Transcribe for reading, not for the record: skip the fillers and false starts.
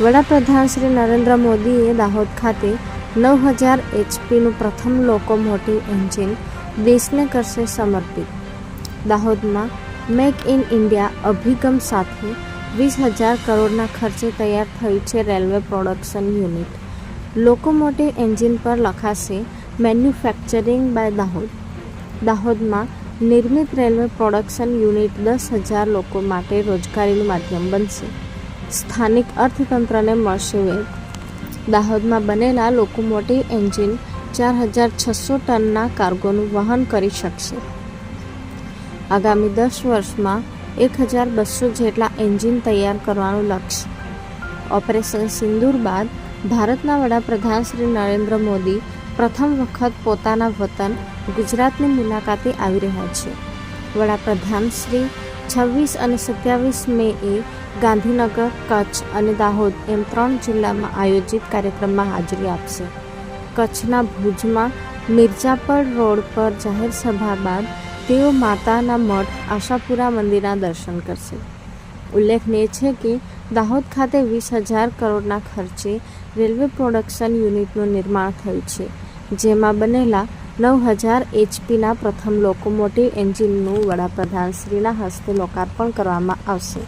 વડાપ્રધાન શ્રી નરેન્દ્ર મોદીએ દાહોદ ખાતે 9000 HPનું પ્રથમ લોકોમોટિવ એન્જિન દેશને કરશે સમર્પિત. દાહોદમાં મેક ઇન ઇન્ડિયા અભિગમ સાથે 20,000 કરોડના ખર્ચે તૈયાર થયું છે railway production unit. Locomotive engine પર લખાશે મેન્યુફેક્ચરિંગ બાય દાહોદ. દાહોદમાં નિર્મિત રેલવે પ્રોડક્શન યુનિટ 10,000 લોકો માટે રોજગારીનું માધ્યમ બનશે. સ્થાનિક અર્થતંત્રને મળશે વેગ. દાહોદમાં બનેલા લોકોમોટિવ એન્જિન 4,600 ટનના કાર્ગોનું વહન કરી શકશે. આગામી 10 વર્ષમાં 1,200 જેટલા એન્જિન તૈયાર કરવાનું લક્ષ્ય. ઓપરેશન સિંદૂર બાદ ભારતના વડાપ્રધાન શ્રી નરેન્દ્ર મોદી પ્રથમ વખત પોતાના વતન ગુજરાતની મુલાકાતે આવી રહ્યા છે. વડાપ્રધાન શ્રી 26 અને 27 મેએ ગાંધીનગર, કચ્છ અને દાહોદ એમ 3 જિલ્લામાં આયોજિત કાર્યક્રમમાં હાજરી આપશે. કચ્છના ભુજમાં મિર્જાપર રોડ પર જાહેર સભા બાદ તેઓ માતાના મઠ આશાપુરા મંદિરના દર્શન કરશે. ઉલ્લેખનીય છે કે દાહોદ ખાતે 20,000 કરોડના ખર્ચે રેલવે પ્રોડક્શન યુનિટનું નિર્માણ થયું છે, જેમાં બનેલા 9000 HPના પ્રથમ લોકોમોટિવ એન્જિનનું વડાપ્રધાનશ્રીના હસ્તે લોકાર્પણ કરવામાં આવશે.